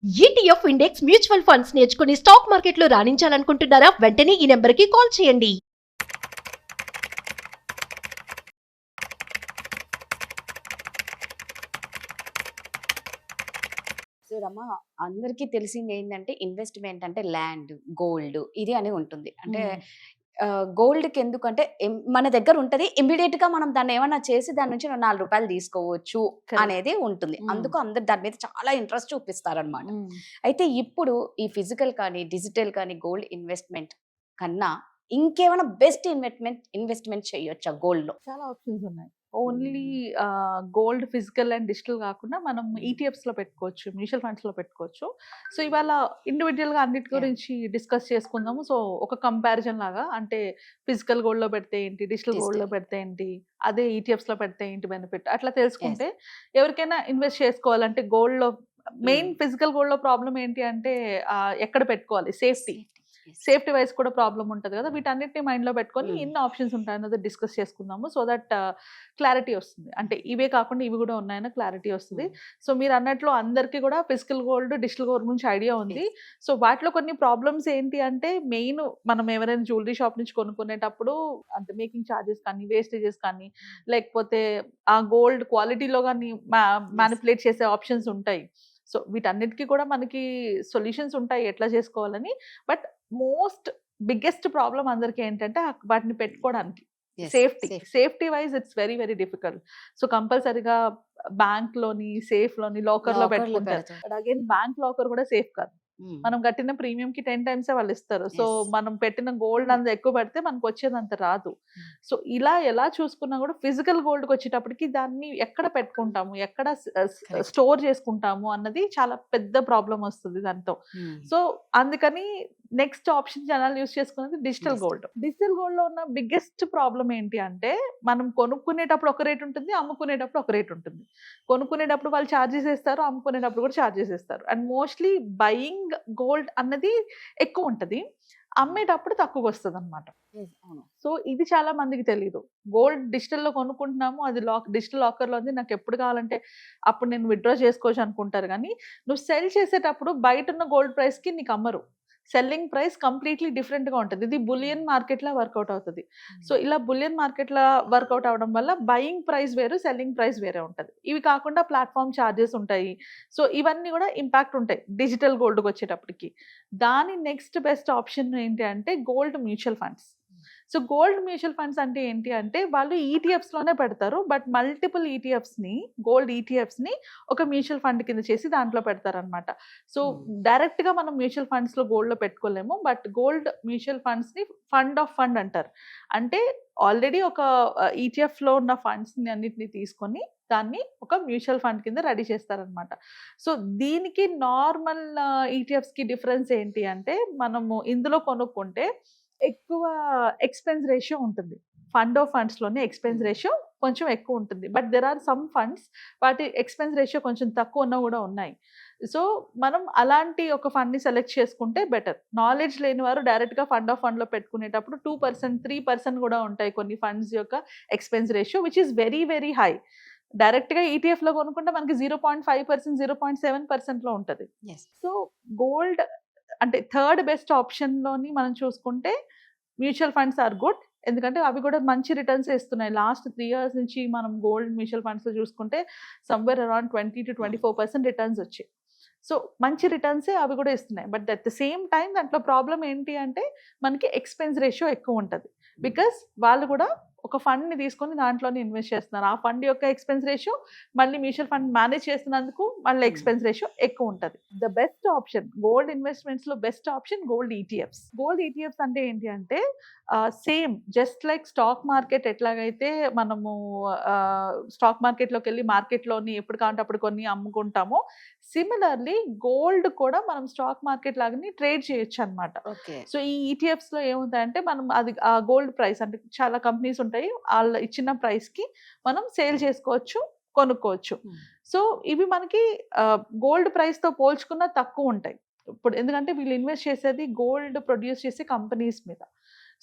ETF index mutual funds నేర్చుకుని stock మార్కెట్లో రాణించాలనుకుంటున్నారా? వెంటనే ఈ నెంబర్కి కాల్ చేయండి. సో రమ్మ, అందరికీ తెలిసింది ఏంటంటే ఇన్వెస్ట్మెంట్ అంటే ల్యాండ్, గోల్డ్ ఇది అని ఉంటుంది. అంటే గోల్డ్కి ఎందుకంటే మన దగ్గర ఉంటుంది, ఇమ్మీడియట్ గా మనం దాన్ని ఏమన్నా చేసి దాని నుంచి ₹4 తీసుకోవచ్చు అనేది ఉంటుంది. అందుకు అందరు దాని మీద చాలా ఇంట్రెస్ట్ చూపిస్తారనమాట. అయితే ఇప్పుడు ఈ ఫిజికల్ కానీ డిజిటల్ కానీ గోల్డ్ ఇన్వెస్ట్మెంట్ కన్నా ఇంకేమైనా బెస్ట్ ఇన్వెస్ట్మెంట్ చేయొచ్చా గోల్డ్ లో? చాలా ఆప్షన్స్ ఉన్నాయి. Only gold physical and digital కాకుండా మనం ఈటీఎఫ్స్ లో పెట్టుకోవచ్చు, మ్యూచువల్ ఫండ్స్ లో పెట్టుకోవచ్చు. సో ఇవాళ ఇండివిజువల్ గా అన్నిటి గురించి డిస్కస్ చేసుకుందాము. సో ఒక కంపారిజన్ లాగా, అంటే ఫిజికల్ గోల్డ్ లో పెడితే ఏంటి, డిజిటల్ గోల్డ్ లో పెడితే ఏంటి, అదే ఈటీఎఫ్స్ లో పెడితే ఏంటి బెనిఫిట్, అట్లా తెలుసుకుంటే ఎవరికైనా ఇన్వెస్ట్ చేసుకోవాలంటే గోల్డ్ లో మెయిన్ ఫిజికల్ గోల్డ్ లో ప్రాబ్లం ఏంటి అంటే ఎక్కడ పెట్టుకోవాలి, సేఫ్టీ వైజ్ కూడా ప్రాబ్లం ఉంటుంది కదా. వీటన్నిటిని మైండ్ లో పెట్టుకొని ఎన్ని ఆప్షన్స్ ఉంటాయన్నది డిస్కస్ చేసుకుందాము. సో దట్ క్లారిటీ వస్తుంది, అంటే ఇవే కాకుండా ఇవి కూడా ఉన్నాయన్న క్లారిటీ వస్తుంది. సో మీరు అన్నట్లు అందరికీ కూడా ఫిజికల్ గోల్డ్, డిజిటల్ గోల్డ్ గురించి ఐడియా ఉంది. సో వాటిలో కొన్ని ప్రాబ్లమ్స్ ఏంటి అంటే, మెయిన్ మనం ఎవరైనా జ్యువెలరీ షాప్ నుంచి కొనుక్కునేటప్పుడు అంటే మేకింగ్ ఛార్జెస్ కానీ, వేస్టేజెస్ కానీ, లేకపోతే ఆ గోల్డ్ క్వాలిటీలో కానీ మ్యానిపులేట్ చేసే ఆప్షన్స్ ఉంటాయి. సో వీటన్నిటికీ కూడా మనకి సొల్యూషన్స్ ఉంటాయి ఎట్లా చేసుకోవాలని. బట్ మోస్ట్ బిగ్గెస్ట్ ప్రాబ్లం అందరికి ఏంటంటే వాటిని పెట్టుకోవడానికి safety wise it's very very difficult. So కంపల్సరీగా బ్యాంక్ లోని, సేఫ్ లోని, లాకర్ లో పెట్టుకుంటారు. అగైన్ బ్యాంక్ లాకర్ కూడా సేఫ్ కాదు. మనం కట్టిన ప్రీమియం కి 10 times వాళ్ళు ఇస్తారు. సో మనం పెట్టిన గోల్డ్ అంత ఎక్కువ పెడితే మనకు వచ్చేది అంత రాదు. సో ఇలా ఎలా చూసుకున్నా కూడా ఫిజికల్ గోల్డ్కి వచ్చేటప్పటికి దాన్ని ఎక్కడ పెట్టుకుంటాము, ఎక్కడ స్టోర్ చేసుకుంటాము అన్నది చాలా పెద్ద ప్రాబ్లం వస్తుంది దాంతో. సో అందుకని నెక్స్ట్ ఆప్షన్ జనాలు యూస్ చేసుకున్నది డిజిటల్ గోల్డ్. డిజిటల్ గోల్డ్ లో ఉన్న బిగ్గెస్ట్ ప్రాబ్లం ఏంటి అంటే, మనం కొనుక్కునేటప్పుడు ఒక రేట్ ఉంటుంది, అమ్ముకునేటప్పుడు ఒక రేట్ ఉంటుంది. కొనుక్కునేటప్పుడు వాళ్ళు ఛార్జెస్ వేస్తారు, అమ్ముకునేటప్పుడు కూడా ఛార్జెస్ వేస్తారు. అండ్ మోస్ట్లీ బయింగ్ గోల్డ్ అన్నది ఎక్కువ ఉంటుంది, అమ్మేటప్పుడు తక్కువ వస్తుంది అనమాట. సో ఇది చాలా మందికి తెలియదు. గోల్డ్ డిజిటల్లో కొనుక్కుంటున్నాము, అది డిజిటల్ లాకర్లో ఉంది, నాకు ఎప్పుడు కావాలంటే అప్పుడు నేను విత్డ్రా చేసుకోవచ్చు అనుకుంటారు. కానీ నువ్వు సెల్ చేసేటప్పుడు బయట ఉన్న గోల్డ్ ప్రైస్కి నీకు అమ్మరు. సెల్లింగ్ ప్రైస్ కంప్లీట్లీ డిఫరెంట్గా ఉంటుంది. ఇది బులియన్ మార్కెట్లో వర్కౌట్ అవుతుంది. సో ఇలా బులియన్ మార్కెట్లో వర్కౌట్ అవడం వల్ల బయింగ్ ప్రైస్ వేరు, సెల్లింగ్ ప్రైస్ వేరే ఉంటుంది. ఇవి కాకుండా ప్లాట్ఫామ్ ఛార్జెస్ ఉంటాయి. సో ఇవన్నీ కూడా ఇంపాక్ట్ ఉంటాయి డిజిటల్ గోల్డ్కి వచ్చేటప్పటికి. దాని నెక్స్ట్ బెస్ట్ ఆప్షన్ ఏంటి అంటే gold mutual funds. So gold mutual funds అంటే ఏంటి అంటే, వాళ్ళు ఈటీఎఫ్స్ లోనే పెడతారు, బట్ మల్టిపుల్ గోల్డ్ ఈటీఎఫ్స్ ని ఒక మ్యూచువల్ ఫండ్ కింద చేసి దాంట్లో పెడతారు అనమాట. సో డైరెక్ట్ గా మనం మ్యూచువల్ ఫండ్స్ లో గోల్డ్ లో పెట్టుకోలేము, బట్ గోల్డ్ మ్యూచువల్ ఫండ్స్ ని ఫండ్ ఆఫ్ ఫండ్ అంటారు. అంటే ఆల్రెడీ ఒక ఈటీఎఫ్ లో ఉన్న ఫండ్స్ ని అన్నిటిని తీసుకొని దాన్ని ఒక మ్యూచువల్ ఫండ్ కింద రెడీ చేస్తారనమాట. సో దీనికి నార్మల్ ఈటీఎఫ్స్ కి డిఫరెన్స్ ఏంటి అంటే, మనము ఇందులో కొనుక్కుంటే ఎక్కువ ఎక్స్పెన్స్ రేషియో ఉంటుంది. ఫండ్ ఆఫ్ ఫండ్స్ లోనే ఎక్స్పెన్స్ రేషియో కొంచెం ఎక్కువ ఉంటుంది. But there are some funds వాటి ఎక్స్పెన్స్ రేషియో కొంచెం తక్కువ ఉన్న కూడా ఉన్నాయి. సో మనం అలాంటి ఒక ఫండ్ ని సెలెక్ట్ చేసుకుంటే బెటర్. నాలెడ్జ్ లేని వారు డైరెక్ట్ గా ఫండ్ ఆఫ్ ఫండ్ లో పెట్టుకునేటప్పుడు 2%, 3% కూడా ఉంటాయి కొన్ని ఫండ్స్ యొక్క expense ratio, which is very very high. Direct గా ఈటీఎఫ్ లో కొనుక్కుంటే మనకి 0.5%, 0.7% లో ఉంటుంది. సో గోల్డ్ అంటే థర్డ్ బెస్ట్ ఆప్షన్ లోని మనం చూసుకుంటే మ్యూచువల్ ఫండ్స్ ఆర్ గుడ్. ఎందుకంటే అవి కూడా మంచి రిటర్న్స్ ఇస్తున్నాయి. లాస్ట్ 3 years నుంచి మనం గోల్డ్ మ్యూచువల్ ఫండ్స్ లో చూసుకుంటే సమ్వేర్ అరౌండ్ 20 to 24% రిటర్న్స్ వచ్చాయి. సో మంచి రిటర్న్సే అవి కూడా ఇస్తున్నాయి. But at the same time దాంట్లో ప్రాబ్లం ఏంటి అంటే, మనకి ఎక్స్పెన్స్ రేషియో ఎక్కువ ఉంటుంది. బికాస్ వాళ్ళు కూడా ఒక ఫండ్ ని తీసుకొని దాంట్లోనే ఇన్వెస్ట్ చేస్తున్నారు. ఆ ఫండ్ యొక్క ఎక్స్పెన్స్ రేషియో మళ్ళీ మ్యూచువల్ ఫండ్ మేనేజ్ చేస్తున్నందుకు మళ్ళీ ఎక్స్పెన్స్ రేషియో ఎక్కువ ఉంటుంది. The best option gold investments లో best option gold ETFs. Gold ETFs అంటే ఏంటి అంటే, same just like stock market ఎట్లాగైతే మనము స్టాక్ మార్కెట్లోకి వెళ్ళి మార్కెట్లోని ఎప్పుడు కావాలంటే అప్పుడు కొన్ని అమ్ముకుంటామో, సిమిలర్లీ గోల్డ్ కూడా మనం స్టాక్ మార్కెట్ లాగానే ట్రేడ్ చేయొచ్చు అనమాట. సో ఈ ఈటీఎఫ్స్ లో ఏముంటాయంటే, మనం అది ఆ గోల్డ్ ప్రైస్ అంటే చాలా కంపెనీస్ ఉంటాయి, వాళ్ళు ఇచ్చిన ప్రైస్ కి మనం సేల్ చేసుకోవచ్చు, కొనుక్కోవచ్చు. సో ఇవి మనకి గోల్డ్ ప్రైస్ తో పోల్చుకున్న తక్కువ ఉంటాయి ఇప్పుడు, ఎందుకంటే వీళ్ళు ఇన్వెస్ట్ చేసేది గోల్డ్ ప్రొడ్యూస్ చేసే కంపెనీస్ మీద.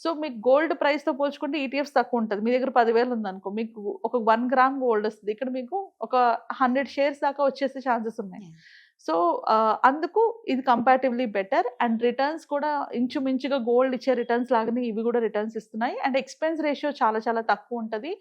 సో మీకు గోల్డ్ ప్రైస్ తో పోల్చుకుంటే ఈటీఎఫ్స్ తక్కువ ఉంటుంది. మీ దగ్గర 10,000 ఉందనుకో, మీకు ఒక 1 gram గోల్డ్ వస్తుంది. ఇక్కడ మీకు ఒక 100 shares దాకా వచ్చేసే ఛాన్సెస్ ఉన్నాయి. సో అందుకు ఇది కంపారిటివ్లీ బెటర్. అండ్ రిటర్న్స్ కూడా ఇంచుమించుగా గోల్డ్ ఇచ్చే రిటర్న్స్ లాగానే ఇవి కూడా రిటర్న్స్ ఇస్తున్నాయి. అండ్ ఎక్స్పెన్స్ రేషియో చాలా చాలా తక్కువ ఉంటుంది.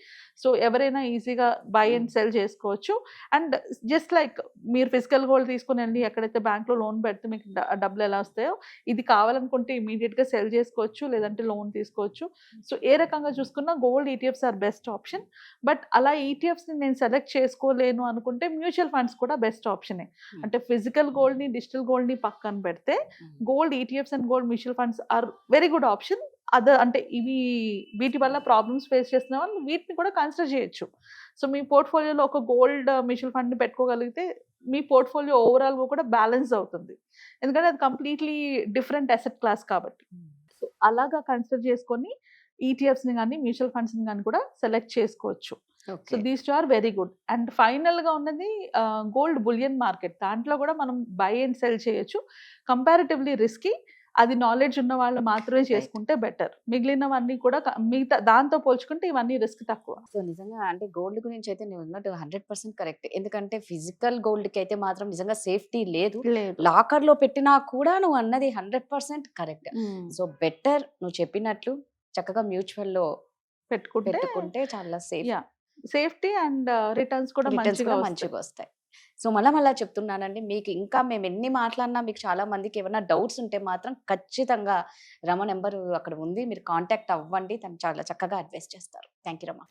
సో ఎవరైనా ఈజీగా బై అండ్ సెల్ చేసుకోవచ్చు. అండ్ జస్ట్ లైక్ మీరు ఫిజికల్ గోల్డ్ తీసుకుని వెళ్ళి ఎక్కడైతే బ్యాంక్లో లోన్ పెడితే మీకు డబ్బులు ఎలా వస్తాయో, ఇది కావాలనుకుంటే ఇమీడియట్గా సెల్ చేసుకోవచ్చు, లేదంటే లోన్ తీసుకోవచ్చు. సో ఏ రకంగా చూసుకున్నా gold ETFs are best option. But అలా ఈటీఎఫ్స్ని నేను సెలెక్ట్ చేసుకోలేను అనుకుంటే మ్యూచువల్ ఫండ్స్ కూడా బెస్ట్ ఆప్షనే. అంటే ఫిజికల్ గోల్డ్ని డిజిటల్ గోల్డ్ని పక్కన పెడితే gold ETFs and gold mutual funds are very good option. అంటే వీటి వల్ల ప్రాబ్లమ్స్ ఫేస్ చేస్తున్న వాళ్ళు వీటిని కూడా కన్సిడర్ చేయొచ్చు. సో మీ పోర్ట్ఫోలియోలో ఒక గోల్డ్ మ్యూచువల్ ఫండ్ని పెట్టుకోగలిగితే మీ పోర్ట్ఫోలియో ఓవరాల్గా కూడా బ్యాలెన్స్ అవుతుంది. ఎందుకంటే అది కంప్లీట్లీ డిఫరెంట్ అసెట్ క్లాస్ కాబట్టి. సో అలాగా కన్సిడర్ చేసుకొని ఈటీఎఫ్స్ని కానీ మ్యూచువల్ ఫండ్స్ని కానీ కూడా సెలెక్ట్ చేసుకోవచ్చు. So these two are very good. And ఫైనల్గా ఉన్నది గోల్డ్ బులియన్ మార్కెట్. దాంట్లో కూడా మనం బై అండ్ సెల్ చేయొచ్చు. Comparatively risky. అది నాలెడ్జ్ ఉన్న వాళ్ళు మాత్రమే చేసుకుంటే బెటర్. మిగిలినవన్నీ కూడా మిగతా దాంతో పోల్చుకుంటే ఇవన్నీ రిస్క్ తక్కువ. సో నిజంగా అంటే గోల్డ్ గురించి అయితే నేను ఉన్నట్టు 100% కరెక్ట్. ఎందుకంటే ఫిజికల్ గోల్డ్కి అయితే మాత్రం నిజంగా సేఫ్టీ లేదు. లాకర్ లో పెట్టినా కూడా నువ్వు అన్నది 100% కరెక్ట్. సో బెటర్ నువ్వు చెప్పినట్లు చక్కగా మ్యూచువల్ లో పెట్టుకుంటే చాలా సేఫ్టీ అండ్ రిటర్న్స్ కూడా మంచిగా వస్తాయి. సో మళ్ళా చెప్తున్నానండి, మీకు ఇంకా మేము ఎన్ని మాట్లాడినా మీకు చాలా మందికి ఏమైనా డౌట్స్ ఉంటే మాత్రం ఖచ్చితంగా రమ నెంబర్ అక్కడ ఉంది, మీరు కాంటాక్ట్ అవ్వండి. తను చాలా చక్కగా అడ్వైస్ చేస్తారు. Thank you Rama.